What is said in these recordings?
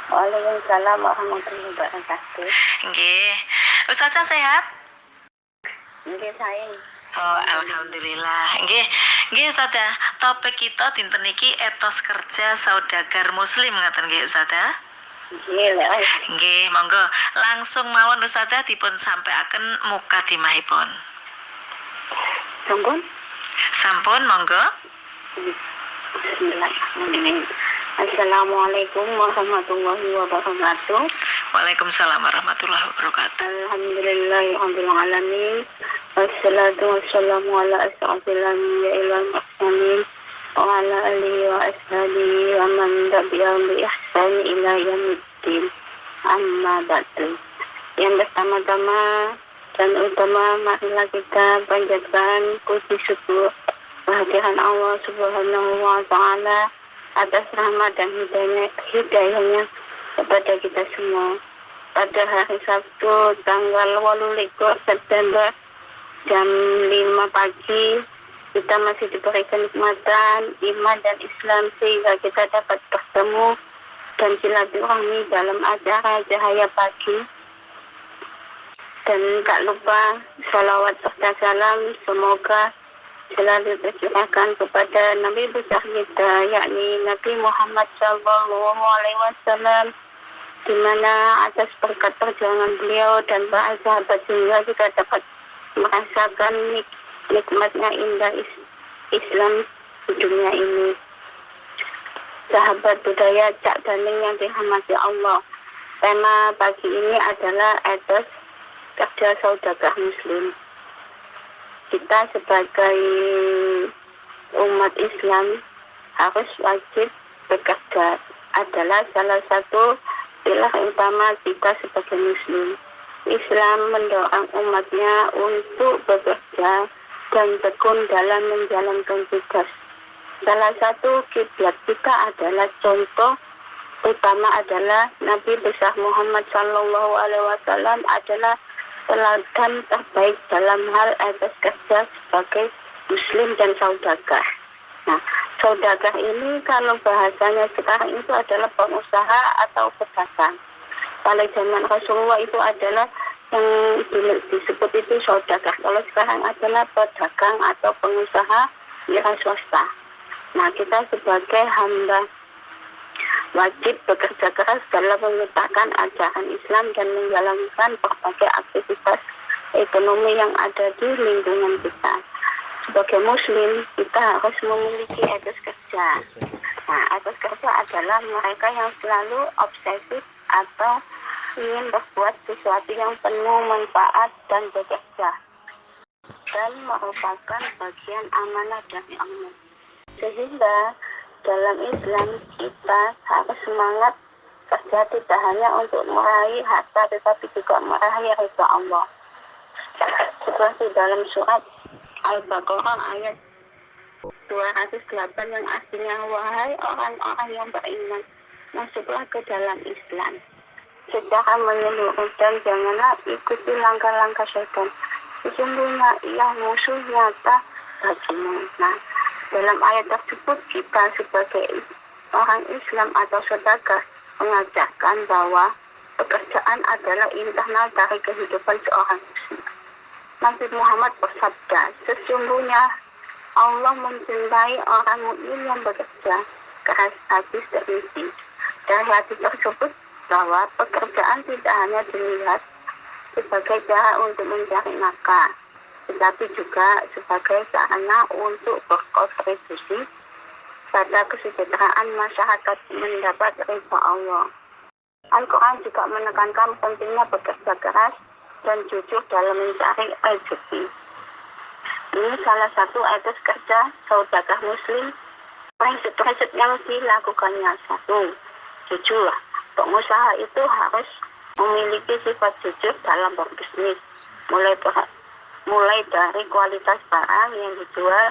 Waalaikumsalam warahmatullahi wabarakatuh. Nggih. Ustazah sehat? Nggih sae. Oh, alhamdulillah. Nggih Ustazah. Topik kita dinten niki etos kerja saudagar muslim ngaten nggih Ustazah. Nggih lek Nggih, monggo langsung mawon Ustazah dipun sampaiaken mukadimahipun. sampun. Sampun monggo. Bismillahirrahmanirrahim. Assalamualaikum warahmatullahi wabarakatuh. Waalaikumsalam warahmatullahi wabarakatuh. Alhamdulillahirabbil alamin. Wassalatu wassalamu ala asyrafil anbiya'i wal mursalin wa ala alihi wa ashabihi wa man tabi'ahum bi ihsan ila yaumiddin. Amma ba'du. Yang pertama-tama dan utama, marilah kita panjatkan puji syukur kehadiran Allah Subhanahu wa Ta'ala atas rahmat dan hidayahnya kepada kita semua. Pada hari Sabtu tanggal 28 September jam 5 pagi kita masih diberikan nikmatan iman dan Islam sehingga kita dapat bertemu dan silaturahmi dalam acara Cahaya Pagi. Dan tak lupa salawat serta salam semoga selalu tercurahkan kepada Nabi besar kita, yakni Nabi Muhammad SAW, di mana atas berkat perjuangan beliau dan para sahabat sehingga kita dapat merasakan nikmatnya indah Islam di dunia ini. Sahabat budaya Cak Daning yang dirahmati Allah, tema pagi ini adalah etos kerja saudagar muslim. Kita sebagai umat Islam harus wajib bekerja, adalah salah satu pilar utama kita sebagai muslim. Islam mendorong umatnya untuk bekerja dan tekun dalam menjalankan tugas. Salah satu kiblat kita adalah contoh utama adalah Nabi besar Muhammad SAW adalah teladan terbaik dalam hal etos kerja sebagai muslim dan saudagar. Nah, saudagar ini kalau bahasanya sekarang itu adalah pengusaha atau pedagang. Pada zaman Rasulullah itu adalah yang disebut itu saudagar. Kalau sekarang adalah pedagang atau pengusaha wira swasta. Nah, kita sebagai hamba wajib bekerja keras dalam menyebarkan ajaran Islam dan menjalankan berbagai aktivitas ekonomi yang ada di lingkungan kita. Sebagai muslim, kita harus memiliki etos kerja. Nah, etos kerja adalah mereka yang selalu obsesif atau ingin berbuat sesuatu yang penuh manfaat dan bekerja, dan merupakan bagian amanah dari Allah. Sehingga dalam Islam kita harus semangat kerja tidak hanya untuk meraih harta tetapi juga meraih ridha Allah. Seperti dalam surat Al-Baqarah ayat 208 yang artinya, wahai orang-orang yang beriman, masuklah ke dalam Islam secara menyeluruh dan janganlah ikuti langkah-langkah syaitan. Sesungguhnya ia musuh nyata bagimu. Nah, dalam ayat tersebut kita sebagai orang Islam atau saudagar mengajarkan bahwa pekerjaan adalah internal dari kehidupan seorang muslim. Nabi Muhammad bersabda, sesungguhnya Allah mencintai orang mukmin yang bekerja keras. Hadis Tirmidzi. Dari hadis tersebut bahwa pekerjaan tidak hanya dilihat sebagai cara untuk mencari nafkah, tetapi juga sebagai sarana untuk berkontribusi pada kesejahteraan masyarakat mendapat ridha Allah. Al-Quran juga menekankan pentingnya bekerja keras dan jujur dalam mencari rezeki. Ini salah satu etos kerja saudagar muslim. Prinsip-prinsip yang dilakukannya: 1. Jujur. Pengusaha itu harus memiliki sifat jujur dalam berbisnis, mulai dari kualitas barang yang dijual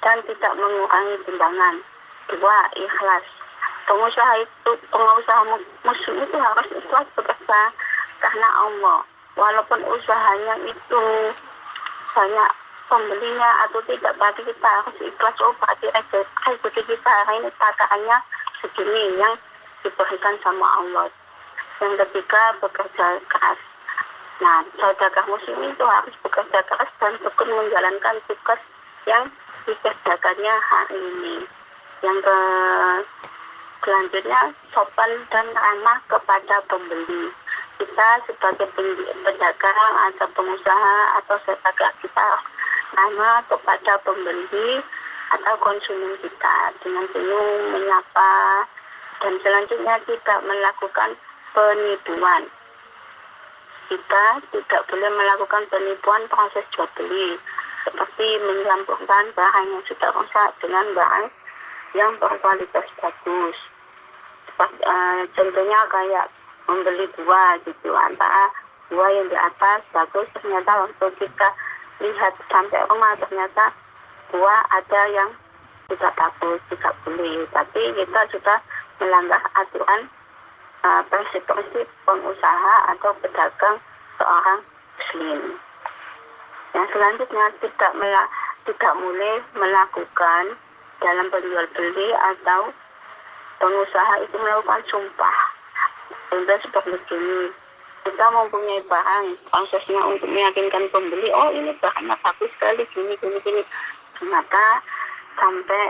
dan tidak mengurangi timbangan. 2. Ikhlas. Pengusaha muslim itu harus ikhlas bekerja karena Allah. Walaupun usahanya itu banyak pembelinya atau tidak, berarti kita harus ikhlas. Berarti rezeki kita hari ini takarannya segini, yang diberikan sama Allah. Yang ketiga, bekerja keras. Nah, saudagar muslim itu harus bekerja keras dan tekun menjalankan tugas yang dikerjakannya hari ini. Yang selanjutnya, sopan dan ramah kepada pembeli. Kita sebagai pedagang atau pengusaha atau saudagar, kita ramah kepada pembeli atau konsumen kita dengan senyum, menyapa, dan selanjutnya tidak melakukan penipuan. Kita tidak boleh melakukan penipuan proses jual beli, seperti mencampurkan barang yang sudah rusak dengan barang yang berkualitas bagus. Contohnya kayak membeli buah gitu, antara buah yang di atas bagus, ternyata waktu kita lihat sampai rumah ternyata buah ada yang tidak bagus, tidak boleh. Tapi kita sudah melanggar aturan prinsip-prinsip pengusaha atau pedagang seorang muslim. Yang selanjutnya, tidak boleh melakukan dalam penjual beli atau pengusaha itu melakukan sumpah. Contoh seperti ini, kita mempunyai barang, prosesnya untuk meyakinkan pembeli, oh ini barangnya bagus sekali, gini. Ternyata sampai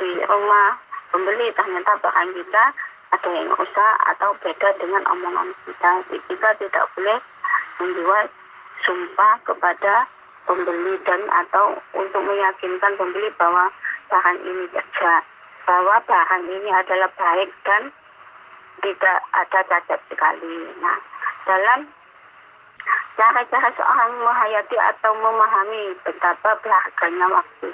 di rumah pembeli, ternyata barang kita ada yang rusak atau beda dengan omongan kita. Kita tidak boleh membuat sumpah kepada pembeli dan atau untuk meyakinkan pembeli bahwa barang ini kerja, bahwa barang ini adalah baik dan tidak ada cacat sekali. Nah, dalam cara-cara seorang menghayati atau memahami betapa berharganya waktu.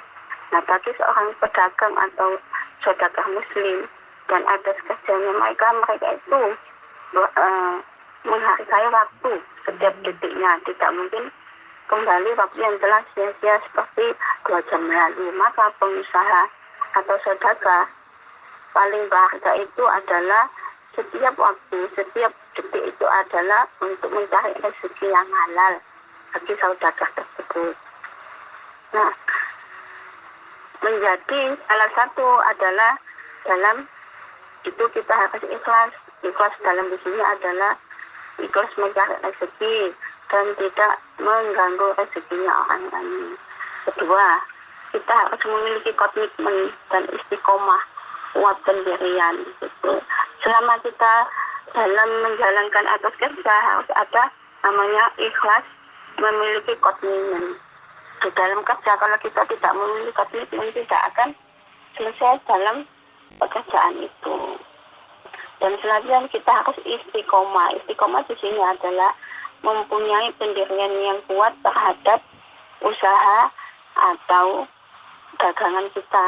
Nah, bagi seorang pedagang atau saudagar muslim dan atas kerjanya mereka itu menghargai waktu setiap detiknya. Tidak mungkin kembali waktu yang telah sia-sia seperti 2 jam lalu. Maka pengusaha atau saudagar paling berharga itu adalah setiap waktu, setiap detik itu adalah untuk mencari rezeki yang halal bagi saudagar tersebut. Nah, menjadi salah satu adalah dalam itu kita harus ikhlas. Ikhlas dalam di sini adalah ikhlas mencari rezeki dan tidak mengganggu rezekinya orang lain. Kedua, kita harus memiliki komitmen dan istiqomah, kuat pendirian. Gitu. Selama kita dalam menjalankan atas kerja harus ada namanya ikhlas, memiliki komitmen. Di dalam kerja kalau kita tidak memiliki komitmen tidak akan selesai dalam pekerjaan itu. Dan selanjutnya kita harus istiqomah. Istiqomah di sini adalah mempunyai pendirian yang kuat terhadap usaha atau dagangan kita.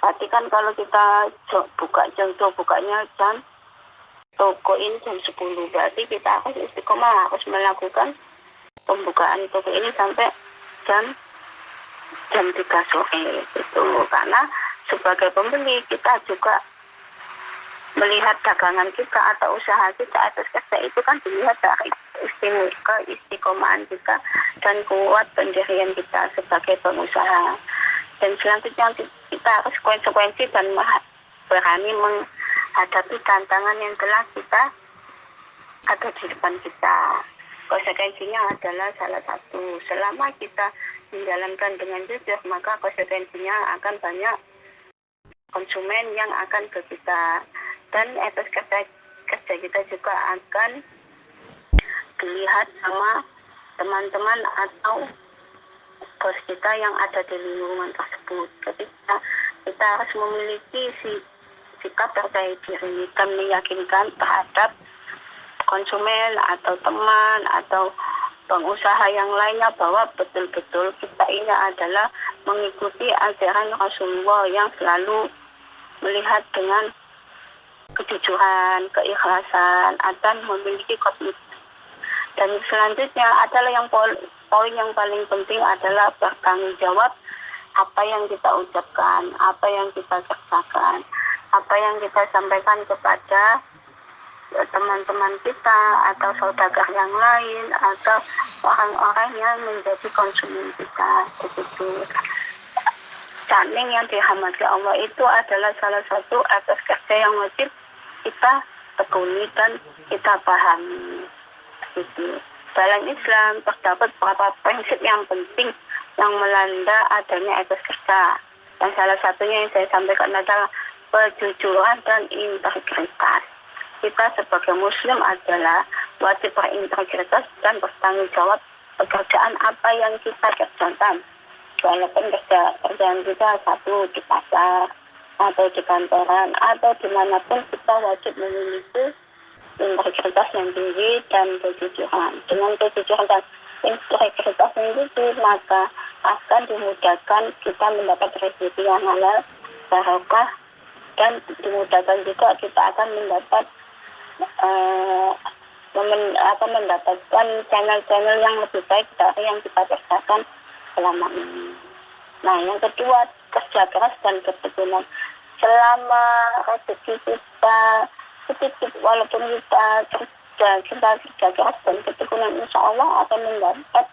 Berarti kan kalau kita bukanya jam toko ini jam 10, berarti kita harus istiqomah, harus melakukan pembukaan toko ini sampai jam 3 sore itu. Karena sebagai pembeli kita juga melihat dagangan kita atau usaha kita atas kerja itu kan dilihat dari istiqomahan kita dan kuat pendirian kita sebagai pengusaha. Dan selanjutnya kita harus konsekuensi dan berani menghadapi tantangan yang telah kita ada di depan kita. Konsekuensinya adalah salah satu, selama kita menjalankan dengan jujur, maka konsekuensinya akan banyak konsumen yang akan ke kita. Dan etos kerja kita juga akan dilihat sama teman-teman atau bos kita yang ada di lingkungan tersebut. Jadi kita harus memiliki sikap percaya diri dan meyakinkan terhadap konsumen atau teman atau pengusaha yang lainnya bahwa betul-betul kita ini adalah mengikuti ajaran Rasulullah yang selalu melihat dengan kejujuran, keikhlasan, dan memiliki komitmen. Dan selanjutnya adalah yang poin yang paling penting adalah bertanggung jawab apa yang kita ucapkan, apa yang kita kerjakan, apa yang kita sampaikan kepada teman-teman kita atau saudagar yang lain atau orang-orang yang menjadi konsumen kita. Begitu. Saling yang dirahmati Allah itu adalah salah satu atas kerja yang wajib kita tekuni dan kita pahami. Gitu. Dalam Islam terdapat beberapa prinsip yang penting yang melanda adanya etos kerja. Dan salah satunya yang saya sampaikan adalah kejujuran dan integritas. Kita sebagai muslim adalah wajib berintegritas dan bertanggung jawab pekerjaan apa yang kita kerjakan. Walaupun kerjaan kita satu di pasar, atau di kantoran, atau dimanapun kita wajib memiliki integritas yang tinggi dan kejujuran. Dengan kejujuran dan integritas yang tinggi, maka akan dimudahkan kita mendapat rezeki yang halal, barokah, dan dimudahkan juga kita akan mendapatkan channel-channel yang lebih baik dari yang kita kerjakan selama ini. Nah, yang kedua, kerja keras dan ketekunan. Selama rezeki kita sedikit, walaupun kita kerja keras dan ketekunan, insya Allah akan mendapat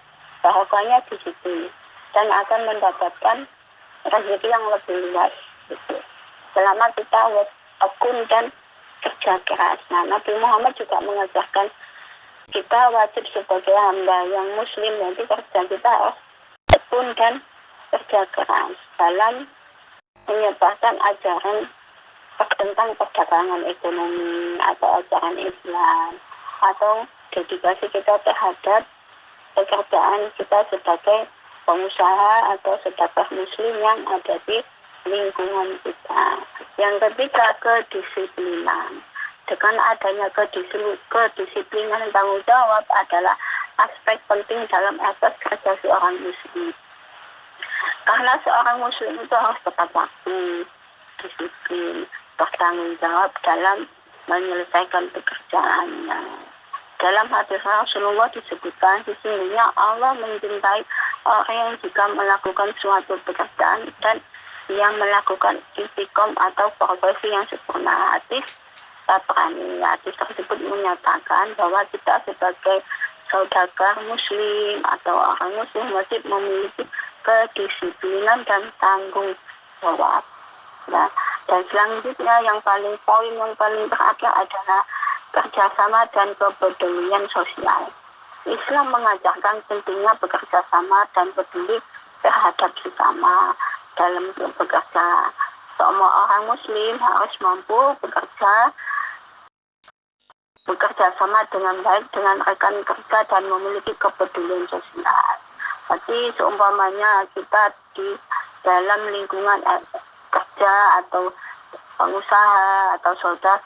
barokahnya di situ dan akan mendapatkan rezeki yang lebih luas. Gitu. Selama kita tekun dan kerja keras. Nah, Nabi Muhammad juga mengajarkan kita wajib sebagai hamba yang muslim, nanti kerja kita harus tekun dan kerja keras dalam menyebarkan ajaran tentang perdagangan ekonomi atau ajaran Islam, atau dedikasi kita terhadap pekerjaan kita sebagai pengusaha atau sebagai muslim yang ada di lingkungan kita. Yang ketiga, kedisiplinan. Dengan adanya kedisiplinan tanggung jawab adalah aspek penting dalam etos kerja seorang muslim. Karena seorang muslim itu harus tepat waktu, disiplin, bertanggung jawab dalam menyelesaikan pekerjaannya. Dalam hadis Rasulullah disebutkan, sesungguhnya Allah mencintai orang yang jika melakukan suatu pekerjaan dan yang melakukan istiqom atau profesi yang sempurna. Hadis Tabrani. Hadis tersebut menyatakan bahwa kita sebagai saudagar muslim atau orang muslim wajib memiliki kedisiplinan dan tanggung jawab. Nah, dan selanjutnya yang paling terakhir adalah kerjasama dan kepedulian sosial. Islam mengajarkan pentingnya bekerja sama dan peduli terhadap sesama dalam bekerja. Semua orang muslim harus mampu bekerja sama dengan baik dengan rekan kerja dan memiliki kepedulian sosial. Jadi seumpamanya kita di dalam lingkungan kerja atau pengusaha atau saudara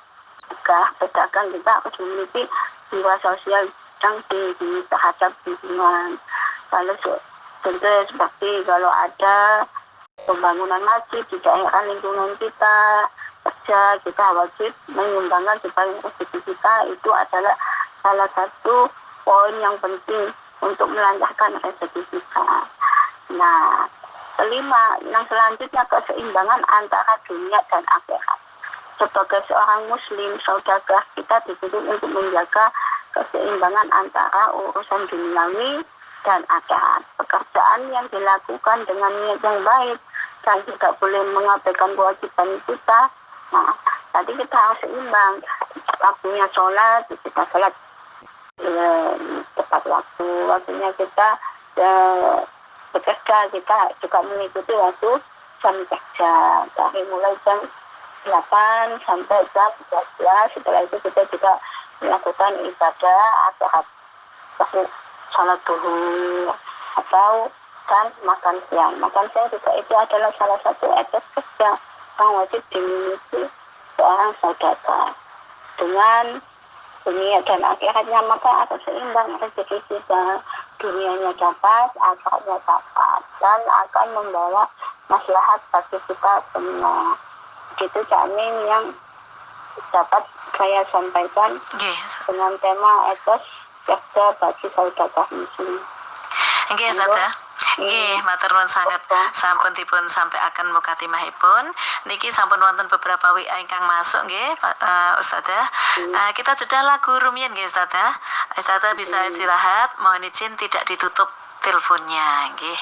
pedagang, kita harus memiliki jiwa sosial yang tinggi terhadap lingkungan. Lalu contoh seperti kalau ada pembangunan masjid di daerah lingkungan kita kerja, kita wajib menyumbangkan supaya rezeki kita itu adalah salah satu poin yang penting untuk melancarkan rezeki kita. Nah, kelima, yang selanjutnya keseimbangan antara dunia dan akhirat. Sebagai seorang muslim, saudagar kita dituntut untuk menjaga keseimbangan antara urusan duniawi dan akhirat. Pekerjaan yang dilakukan dengan niat yang baik dan tidak boleh mengabaikan kewajiban kita. Nah, tadi kita harus seimbang. Waktunya sholat, kita sholat tepat waktu. Waktunya kita bekerja, kita juga mengikuti waktu jam kerja. Dari mulai jam 8 sampai jam 12. Setelah itu kita juga melakukan ibadah atau salat duhur atau dan makan siang. Makan siang juga itu adalah salah satu etos kerja yang wajib dimiliki seorang saudagar. Dengan dunia dan akhiratnya maka akan seimbang rezeki kita. Dunianya dapat, akhiratnya dapat, dan akan membawa maslahat bagi kita semua. Begitu Canin yang dapat saya sampaikan dengan tema etos kerja bagi saudagar muslim. Nggih, Ustazah. Nggih, matur nuwun sanget. Sampun dipun sampai akan mukatimahipun. Niki sampun wonten beberapa WA ingkang masuk nggih, Ustazah. Kita jeda lagu rumiyin nggih, Ustazah. Ustazah bisa istirahat, mohon izin tidak ditutup teleponnya nggih.